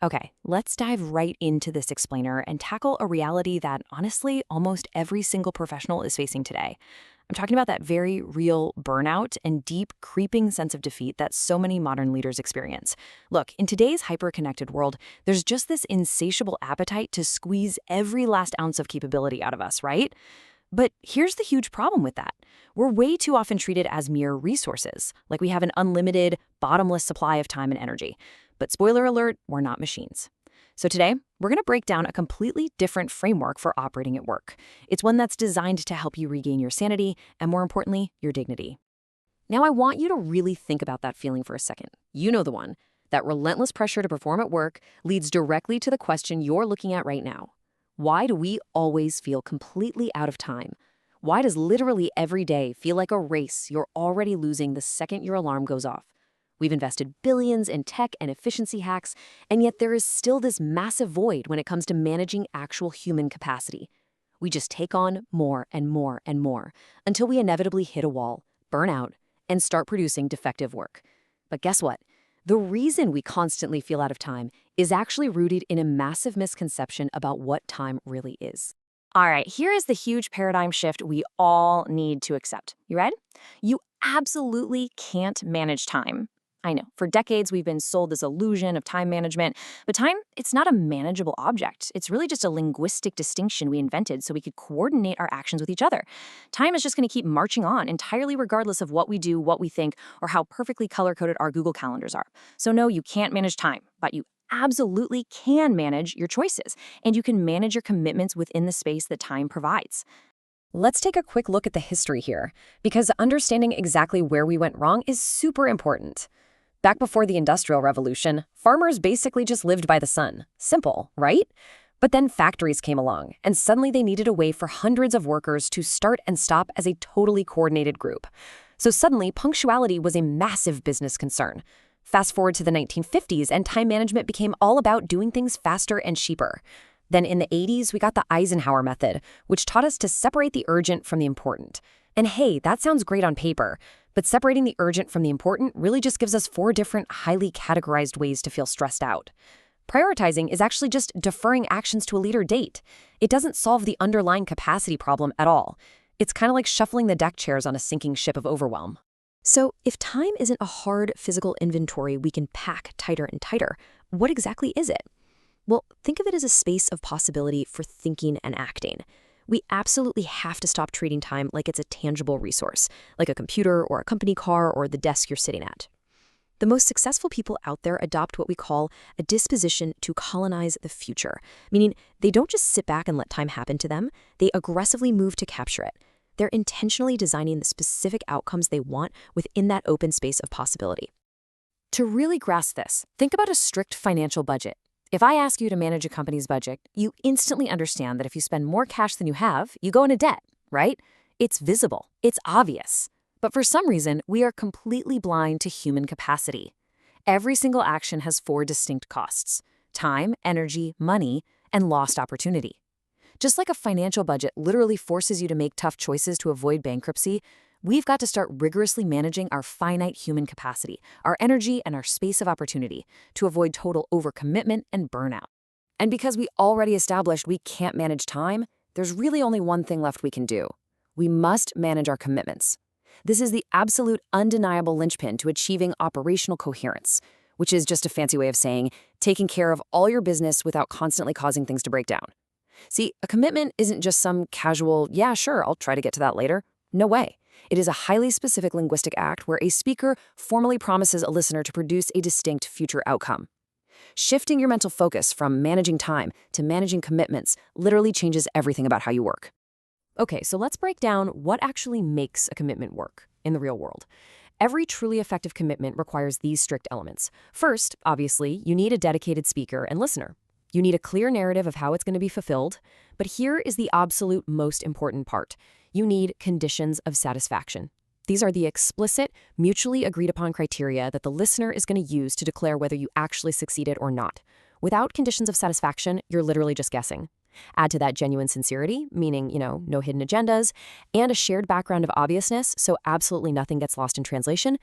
Okay, let's dive right into this explainer and tackle a reality that, honestly, almost every single professional is facing today. I'm talking about that very real burnout and deep, creeping sense of defeat that so many modern leaders experience. Look, in today's hyper-connected world, there's just this insatiable appetite to squeeze every last ounce of capability out of us, right? But here's the huge problem with that. We're way too often treated as mere resources, like we have an unlimited, bottomless supply of time and energy. But spoiler alert, we're not machines. So today, we're going to break down a completely different framework for operating at work. It's one that's designed to help you regain your sanity and, more importantly, your dignity. Now, I want you to really think about that feeling for a second. You know the one. That relentless pressure to perform at work leads directly to the question you're looking at right now. Why do we always feel completely out of time? Why does literally every day feel like a race you're already losing the second your alarm goes off? We've invested billions in tech and efficiency hacks, and yet there is still this massive void when it comes to managing actual human capacity. We just take on more and more and more until we inevitably hit a wall, burn out, and start producing defective work. But guess what? The reason we constantly feel out of time is actually rooted in a massive misconception about what time really is. All right, here is the huge paradigm shift we all need to accept. You ready? You absolutely can't manage time. I know, for decades we've been sold this illusion of time management, but time, it's not a manageable object. It's really just a linguistic distinction we invented so we could coordinate our actions with each other. Time is just going to keep marching on entirely regardless of what we do, what we think, or how perfectly color-coded our Google calendars are. So no, you can't manage time, but you absolutely can manage your choices, and you can manage your commitments within the space that time provides. Let's take a quick look at the history here, because understanding exactly where we went wrong is super important. Back before the Industrial Revolution, farmers basically just lived by the sun. Simple, right? But then factories came along, and suddenly they needed a way for hundreds of workers to start and stop as a totally coordinated group. So suddenly, punctuality was a massive business concern. Fast forward to the 1950s, and time management became all about doing things faster and cheaper. Then in the 80s, we got the Eisenhower method, which taught us to separate the urgent from the important. And hey, that sounds great on paper, but separating the urgent from the important really just gives us 4 different, highly categorized ways to feel stressed out. Prioritizing is actually just deferring actions to a later date. It doesn't solve the underlying capacity problem at all. It's kind of like shuffling the deck chairs on a sinking ship of overwhelm. So if time isn't a hard physical inventory we can pack tighter and tighter, what exactly is it? Well, think of it as a space of possibility for thinking and acting. We absolutely have to stop treating time like it's a tangible resource, like a computer or a company car or the desk you're sitting at. The most successful people out there adopt what we call a disposition to colonize the future, meaning they don't just sit back and let time happen to them, they aggressively move to capture it. They're intentionally designing the specific outcomes they want within that open space of possibility. To really grasp this, think about a strict financial budget. If I ask you to manage a company's budget, you instantly understand that if you spend more cash than you have, you go into debt, right? It's visible. It's obvious. But for some reason, we are completely blind to human capacity. Every single action has 4 distinct costs: time, energy, money, and lost opportunity. Just like a financial budget literally forces you to make tough choices to avoid bankruptcy, we've got to start rigorously managing our finite human capacity, our energy, and our space of opportunity to avoid total overcommitment and burnout. And because we already established we can't manage time, there's really only one thing left we can do. We must manage our commitments. This is the absolute undeniable linchpin to achieving operational coherence, which is just a fancy way of saying taking care of all your business without constantly causing things to break down. See, a commitment isn't just some casual, yeah, sure, I'll try to get to that later. No way. It is a highly specific linguistic act where a speaker formally promises a listener to produce a distinct future outcome. Shifting your mental focus from managing time to managing commitments literally changes everything about how you work. Okay, so let's break down what actually makes a commitment work in the real world. Every truly effective commitment requires these strict elements. First, obviously, you need a dedicated speaker and listener. You need a clear narrative of how it's going to be fulfilled. But here is the absolute most important part. You need conditions of satisfaction. These are the explicit, mutually agreed upon criteria that the listener is going to use to declare whether you actually succeeded or not. Without conditions of satisfaction, you're literally just guessing. Add to that genuine sincerity, meaning, no hidden agendas, and a shared background of obviousness, so absolutely nothing gets lost in translation.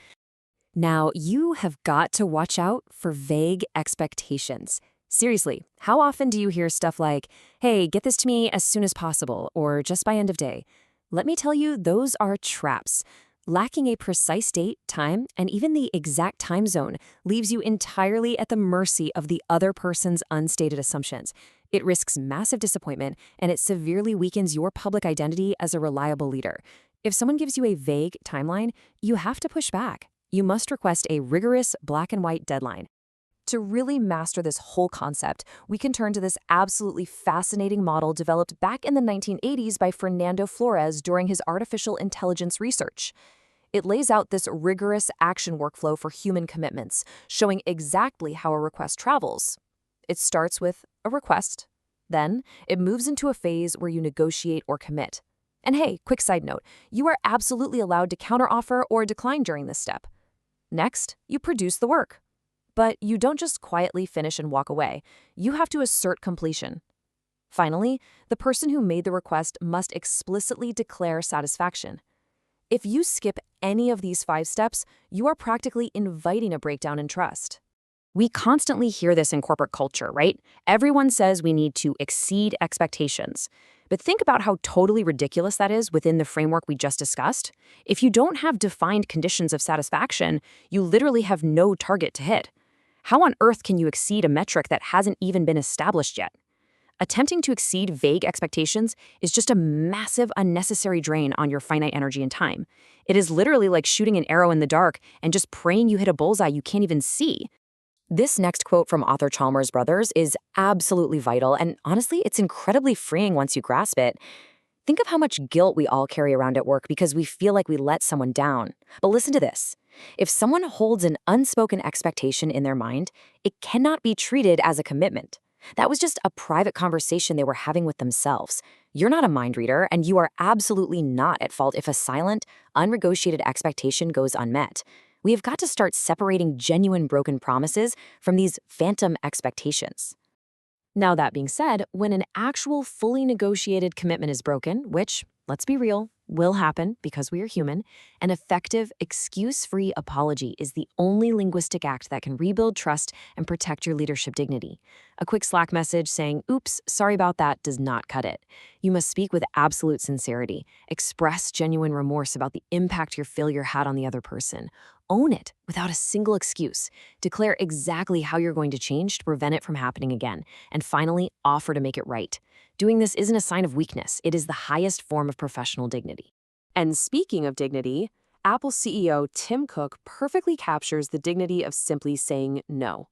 Now, you have got to watch out for vague expectations. Seriously, how often do you hear stuff like, hey, get this to me as soon as possible, or just by end of day? Let me tell you, those are traps. Lacking a precise date, time, and even the exact time zone leaves you entirely at the mercy of the other person's unstated assumptions. It risks massive disappointment, and it severely weakens your public identity as a reliable leader. If someone gives you a vague timeline, you have to push back. You must request a rigorous black and white deadline. To really master this whole concept, we can turn to this absolutely fascinating model developed back in the 1980s by Fernando Flores during his artificial intelligence research. It lays out this rigorous action workflow for human commitments, showing exactly how a request travels. It starts with a request. Then, it moves into a phase where you negotiate or commit. And hey, quick side note, you are absolutely allowed to counteroffer or decline during this step. Next, you produce the work. But you don't just quietly finish and walk away. You have to assert completion. Finally, the person who made the request must explicitly declare satisfaction. If you skip any of these 5 steps, you are practically inviting a breakdown in trust. We constantly hear this in corporate culture, right? Everyone says we need to exceed expectations. But think about how totally ridiculous that is within the framework we just discussed. If you don't have defined conditions of satisfaction, you literally have no target to hit. How on earth can you exceed a metric that hasn't even been established yet? Attempting to exceed vague expectations is just a massive, unnecessary drain on your finite energy and time. It is literally like shooting an arrow in the dark and just praying you hit a bullseye you can't even see. This next quote from author Chalmers Brothers is absolutely vital, and honestly, it's incredibly freeing once you grasp it. Think of how much guilt we all carry around at work because we feel like we let someone down. But listen to this. If someone holds an unspoken expectation in their mind, it cannot be treated as a commitment. That was just a private conversation they were having with themselves. You're not a mind reader, and you are absolutely not at fault if a silent, unnegotiated expectation goes unmet. We have got to start separating genuine broken promises from these phantom expectations. Now, that being said, when an actual fully negotiated commitment is broken, which, let's be real, will happen because we are human, an effective, excuse-free apology is the only linguistic act that can rebuild trust and protect your leadership dignity. A quick Slack message saying, "Oops, sorry about that," does not cut it. You must speak with absolute sincerity. Express genuine remorse about the impact your failure had on the other person. Own it without a single excuse. Declare exactly how you're going to change to prevent it from happening again. And finally, offer to make it right. Doing this isn't a sign of weakness. It is the highest form of professional dignity. And speaking of dignity, Apple CEO Tim Cook perfectly captures the dignity of simply saying no.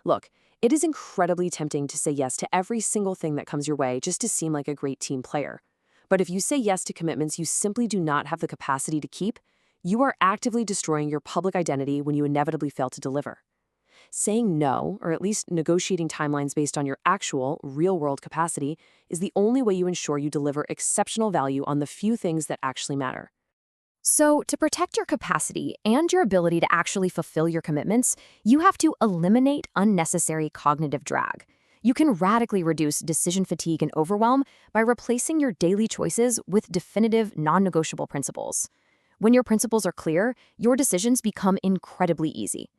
Look, it is incredibly tempting to say yes to every single thing that comes your way just to seem like a great team player. But if you say yes to commitments you simply do not have the capacity to keep, you are actively destroying your public identity when you inevitably fail to deliver. Saying no, or at least negotiating timelines based on your actual, real-world capacity, is the only way you ensure you deliver exceptional value on the few things that actually matter. So, to protect your capacity and your ability to actually fulfill your commitments, you have to eliminate unnecessary cognitive drag. You can radically reduce decision fatigue and overwhelm by replacing your daily choices with definitive, non-negotiable principles. When your principles are clear, your decisions become incredibly easy.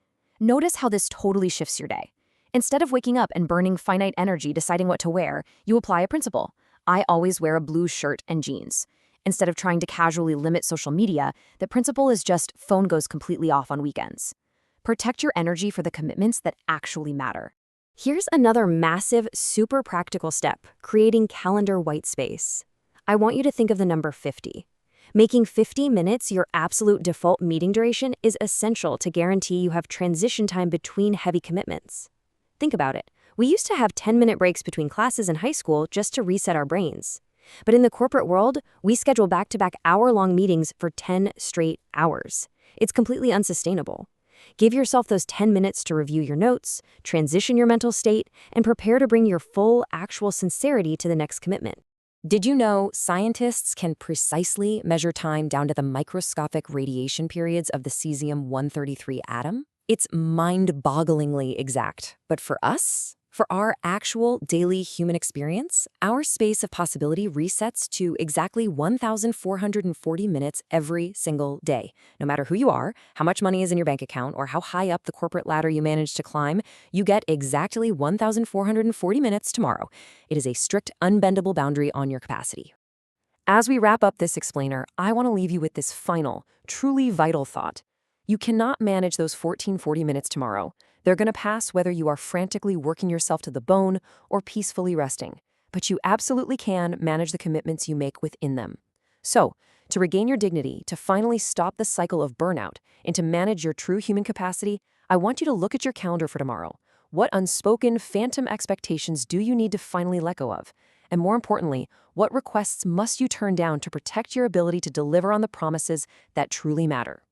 Notice how this totally shifts your day. Instead of waking up and burning finite energy deciding what to wear, you apply a principle. I always wear a blue shirt and jeans. Instead of trying to casually limit social media, the principle is just phone goes completely off on weekends. Protect your energy for the commitments that actually matter. Here's another massive, super practical step, creating calendar white space. I want you to think of the number 50. Making 50 minutes your absolute default meeting duration is essential to guarantee you have transition time between heavy commitments. Think about it. We used to have 10-minute breaks between classes in high school just to reset our brains. But in the corporate world, we schedule back-to-back hour-long meetings for 10 straight hours. It's completely unsustainable. Give yourself those 10 minutes to review your notes, transition your mental state, and prepare to bring your full, actual sincerity to the next commitment. Did you know scientists can precisely measure time down to the microscopic radiation periods of the cesium-133 atom? It's mind-bogglingly exact. But for us, For our actual daily human experience, our space of possibility resets to exactly 1,440 minutes every single day. No matter who you are, how much money is in your bank account, or how high up the corporate ladder you manage to climb, you get exactly 1,440 minutes tomorrow. It is a strict, unbendable boundary on your capacity. As we wrap up this explainer, I want to leave you with this final, truly vital thought. You cannot manage those 1440 minutes tomorrow. They're going to pass whether you are frantically working yourself to the bone or peacefully resting. But you absolutely can manage the commitments you make within them. So, to regain your dignity, to finally stop the cycle of burnout, and to manage your true human capacity, I want you to look at your calendar for tomorrow. What unspoken, phantom expectations do you need to finally let go of? And more importantly, what requests must you turn down to protect your ability to deliver on the promises that truly matter?